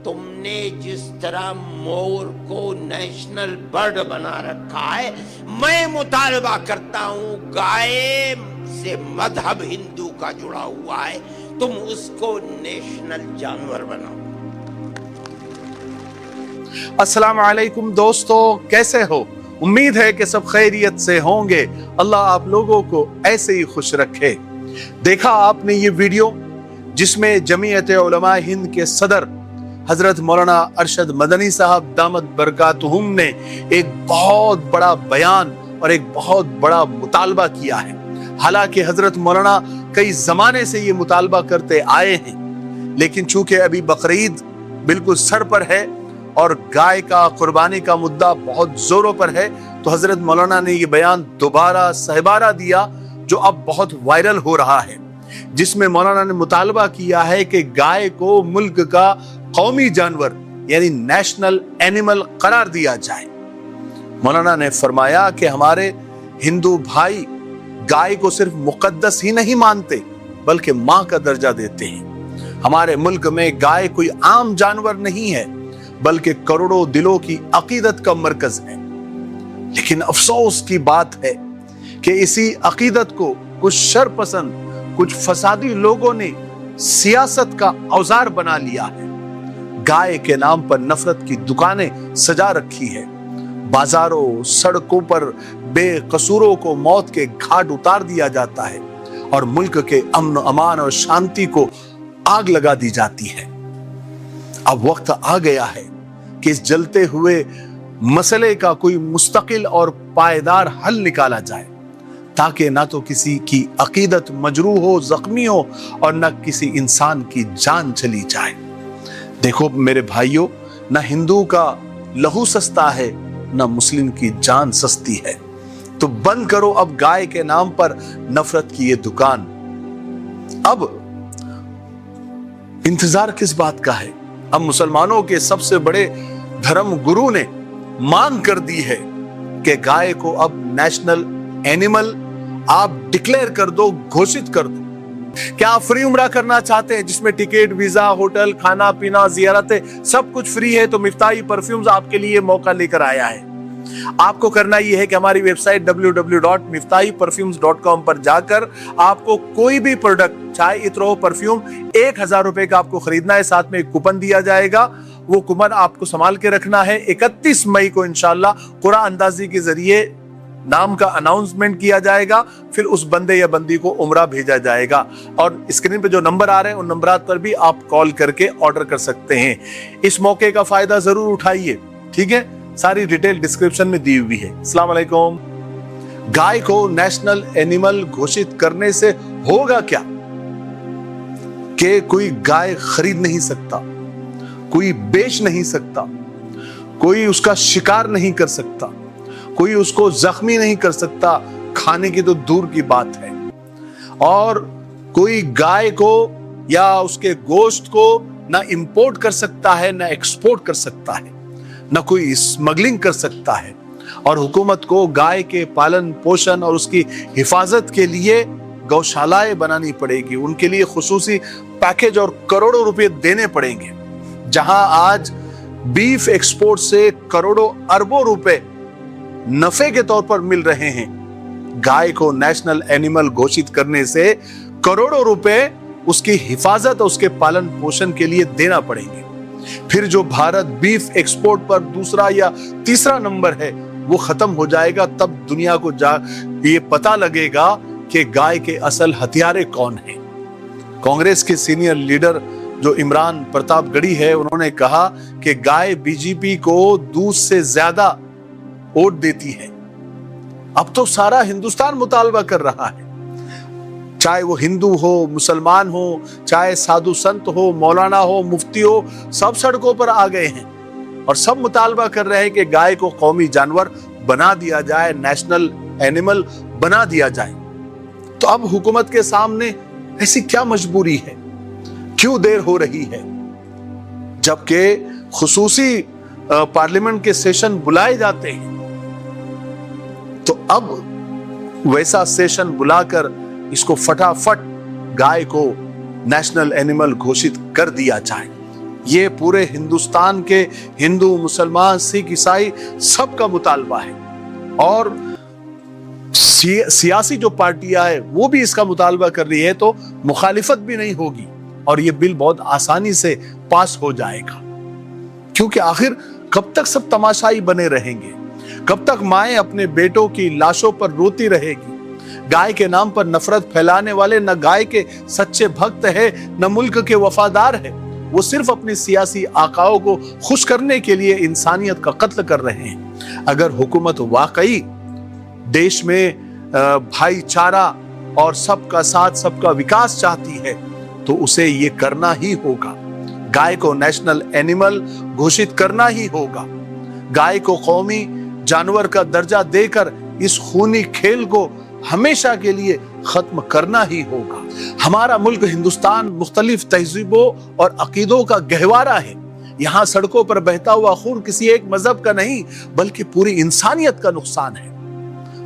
तुमने जिस तरह मोर को नेशनल बर्ड बना रखा है, मैं मुतालबा करता हूं गाय से मजहब हिंदू का जुड़ा हुआ है, तुम उसको नेशनल जानवर बनाओ। अस्सलाम वालेकुम दोस्तों, कैसे हो? उम्मीद है कि सब खैरियत से होंगे। अल्लाह आप लोगों को ऐसे ही खुश रखे। देखा आपने ये वीडियो जिसमें जमीयत उलमा हिंद के सदर हजरत मौलाना अरशद मदनी साहब दामत बरकातुहुम ने एक बहुत बड़ा बयान और एक बहुत बड़ा मुतालबा किया है। हालांकि हजरत मौलाना कई जमाने से ये मुतालबा करते आए हैं, लेकिन चूंकि अभी बकरीद बिल्कुल सर पर है और गाय का कुर्बानी का मुद्दा बहुत जोरों पर है, तो हजरत मौलाना ने ये बयान दोबारा सहबारा दिया जो अब बहुत वायरल हो रहा है, जिसमें मौलाना ने मुतालबा किया है कि गाय को मुल्क का कौमी जानवर यानी नेशनल एनिमल करार दिया जाए। मौलाना ने फरमाया कि हमारे हिंदू भाई गाय को सिर्फ मुकद्दस ही नहीं मानते बल्कि मां का दर्जा देते हैं। हमारे मुल्क में गाय कोई आम जानवर नहीं है बल्कि करोड़ों दिलों की अकीदत का मरकज है। लेकिन अफसोस की बात है कि इसी अकीदत को कुछ शरपसंद, कुछ फसादी लोगों ने सियासत का औजार बना लिया है। गाय के नाम पर नफरत की दुकानें सजा रखी है, बाजारों सड़कों पर बेकसूरों को मौत के घाट उतार दिया जाता है और मुल्क के अमन अमान और शांति को आग लगा दी जाती है। अब वक्त आ गया है कि इस जलते हुए मसले का कोई मुस्तकिल और पायदार हल निकाला जाए, ताकि ना तो किसी की अकीदत मजरूह हो, जख्मी हो और ना किसी इंसान की जान चली जाए। देखो मेरे भाइयों, ना हिंदू का लहू सस्ता है ना मुस्लिम की जान सस्ती है। तो बंद करो अब गाय के नाम पर नफरत की ये दुकान। अब इंतजार किस बात का है? अब मुसलमानों के सबसे बड़े धर्म गुरु ने मांग कर दी है कि गाय को अब नेशनल एनिमल आप डिक्लेयर कर दो, घोषित कर दो। क्या आप फ्री उम्रा करना चाहते हैं जिसमें टिकट, वीजा, होटल, खाना पीना, जियारतें सब कुछ फ्री है? तो मिफ्ताही परफ्यूम्स आपके लिए मौका लेकर आया है। आपको करना यह है कि हमारी वेबसाइट www.miftahperfumes.com पर जाकर आपको कोई भी प्रोडक्ट, चाहे इत्र हो, परफ्यूम, 1000 रुपए का आपको खरीदना है। साथ में एक कूपन दिया जाएगा, वो कूपन आपको संभाल के रखना है। 31 मई को इंशाल्लाह कुरान अंदाजी के जरिए नाम का अनाउंसमेंट किया जाएगा, फिर उस बंदे या बंदी को उम्रा भेजा जाएगा। और स्क्रीन पे जो नंबर आ रहे हैं उन नंबरात पर भी आप कॉल करके ऑर्डर कर सकते हैं। इस मौके का फायदा जरूर उठाइए, ठीक है? सारी डिटेल डिस्क्रिप्शन में दी हुई है। अस्सलाम वालेकुम। गाय को नेशनल एनिमल घोषित करने से होगा क्या कि कोई गाय खरीद नहीं सकता, कोई बेच नहीं सकता, कोई उसका शिकार नहीं कर सकता, कोई उसको जख्मी नहीं कर सकता, खाने की तो दूर की बात है। और कोई गाय को या उसके गोश्त को ना इंपोर्ट कर सकता है ना एक्सपोर्ट कर सकता है, ना कोई स्मगलिंग कर सकता है। और हुकूमत को गाय के पालन पोषण और उसकी हिफाजत के लिए गौशालाएं बनानी पड़ेगी, उनके लिए खुसूसी पैकेज और करोड़ों रुपए देने पड़ेंगे। जहां आज बीफ एक्सपोर्ट से करोड़ों अरबों रुपए नफे के तौर पर मिल रहे हैं, गाय को नेशनल एनिमल घोषित करने से करोड़ों रुपए उसकी हिफाजत और उसके पालन पोषण के लिए देना पड़ेंगे। फिर जो भारत बीफ एक्सपोर्ट पर दूसरा या तीसरा नंबर है वो खत्म हो जाएगा। तब दुनिया को ये पता लगेगा कि गाय के असल हथियारे कौन हैं। कांग्रेस के सीनियर लीडर जो इमरान प्रतापगढ़ी है, उन्होंने कहा कि गाय बीजेपी को दूध से ज्यादा वोट देती है। अब तो सारा हिंदुस्तान मुतालबा कर रहा है, चाहे वो हिंदू हो, मुसलमान हो, चाहे साधु संत हो, मौलाना हो, मुफ्ती हो, सब सड़कों पर आ गए हैं और सब मुतालबा कर रहे हैं कि गाय को कौमी जानवर बना दिया जाए, नेशनल एनिमल बना दिया जाए। तो अब हुकूमत के सामने ऐसी क्या मजबूरी है, क्यों देर हो रही है? जबकि खुसूसी पार्लियामेंट के सेशन बुलाए जाते हैं, तो अब वैसा सेशन बुलाकर इसको फटाफट गाय को नेशनल एनिमल घोषित कर दिया जाए। یہ پورے ہندوستان کے ہندو، مسلمان، سکھ، عیسائی سب کا مطالبہ ہے، اور سیاسی جو پارٹیاں ہیں وہ بھی اس کا مطالبہ کر رہی ہے، تو مخالفت بھی نہیں ہوگی اور یہ بل بہت آسانی سے پاس ہو جائے گا۔ کیونکہ آخر کب تک سب تماشائی بنے رہیں گے؟ کب تک مائیں اپنے بیٹوں کی لاشوں پر روتی رہے گی؟ گائے کے نام پر نفرت پھیلانے والے نہ گائے کے سچے بھکت ہے نہ ملک کے وفادار ہے، وہ صرف اپنی سیاسی آقاؤں کو خوش کرنے کے لیے انسانیت کا قتل کر رہے ہیں۔ اگر حکومت واقعی دیش میں بھائی چارہ اور سب کا ساتھ سب کا وکاس چاہتی ہے تو اسے یہ کرنا ہی ہوگا۔ گائے کو نیشنل اینیمل گھوشت کرنا ہی ہوگا۔ گائے کو قومی جانور کا درجہ دے کر اس خونی کھیل کو ہمیشہ کے لیے ختم کرنا ہی ہوگا۔ ہمارا ملک ہندوستان مختلف تہذیبوں اور عقیدوں کا گہوارہ ہے۔ یہاں سڑکوں پر بہتا ہوا خون کسی ایک مذہب کا نہیں بلکہ پوری انسانیت کا نقصان ہے۔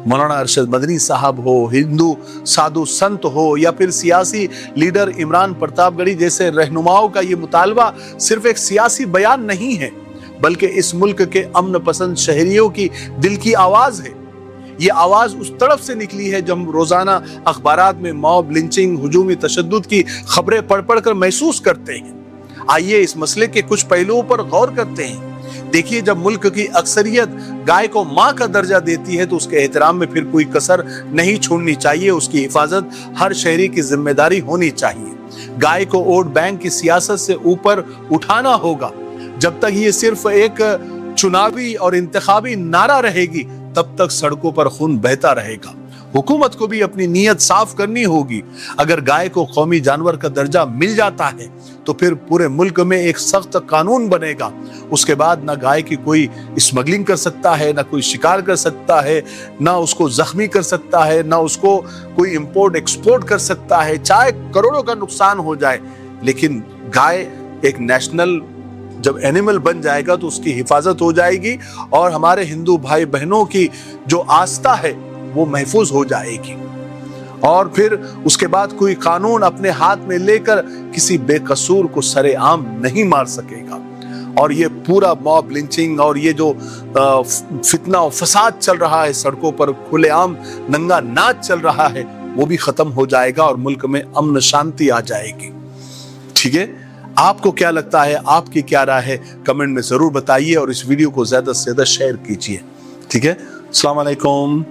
مولانا ارشد مدنی صاحب ہو، ہندو سادھو سنت ہو، یا پھر سیاسی لیڈر عمران پرتاپ گڑھی جیسے رہنماؤں کا یہ مطالبہ صرف ایک سیاسی بیان نہیں ہے بلکہ اس ملک کے امن پسند شہریوں کی دل کی آواز ہے۔ یہ آواز اس طرف سے نکلی ہے جب ہم روزانہ اخبارات میں موب لنچنگ، ہجومی تشدد کی خبریں پڑھ پڑھ کر محسوس کرتے ہیں۔ آئیے اس مسئلے کے کچھ پہلوؤں پر غور کرتے ہیں۔ دیکھیے، جب ملک کی اکثریت گائے کو ماں کا درجہ دیتی ہے تو اس کے احترام میں پھر کوئی کسر نہیں چھوڑنی چاہیے، اس کی حفاظت ہر شہری کی ذمہ داری ہونی چاہیے۔ گائے کو ووٹ بینک کی سیاست سے اوپر اٹھانا ہوگا۔ جب تک یہ صرف ایک چناوی اور انتخابی نعرہ رہے گی تب تک سڑکوں پر خون بہتا رہے گا۔ حکومت کو بھی اپنی نیت صاف کرنی ہوگی۔ اگر گائے کو قومی جانور کا درجہ مل جاتا ہے تو پھر پورے ملک میں ایک سخت قانون بنے گا۔ اس کے بعد نہ گائے کی کوئی اسمگلنگ کر سکتا ہے، نہ کوئی شکار کر سکتا ہے، نہ اس کو زخمی کر سکتا ہے، نہ اس کو کوئی امپورٹ ایکسپورٹ کر سکتا ہے، چاہے کروڑوں کا نقصان ہو جائے۔ لیکن گائے ایک نیشنل جب اینیمل بن جائے گا تو اس کی حفاظت ہو جائے گی اور ہمارے ہندو بھائی بہنوں کی جو آستھا ہے وہ محفوظ ہو جائے گی، اور پھر اس کے بعد کوئی قانون اپنے ہاتھ میں لے کر کسی بے قصور کو سرے عام نہیں مار سکے گا۔ اور یہ پورا موب لنچنگ اور یہ جو فتنہ و فساد چل رہا ہے، سڑکوں پر کھلے عام ننگا ناچ چل رہا ہے، وہ بھی ختم ہو جائے گا اور ملک میں امن شانتی آ جائے گی۔ ٹھیک ہے، آپ کو کیا لگتا ہے؟ آپ کی کیا رائے ہے؟ کمنٹ میں ضرور بتائیے اور اس ویڈیو کو زیادہ سے زیادہ شیئر کیجیے۔ ٹھیک ہے، السلام علیکم۔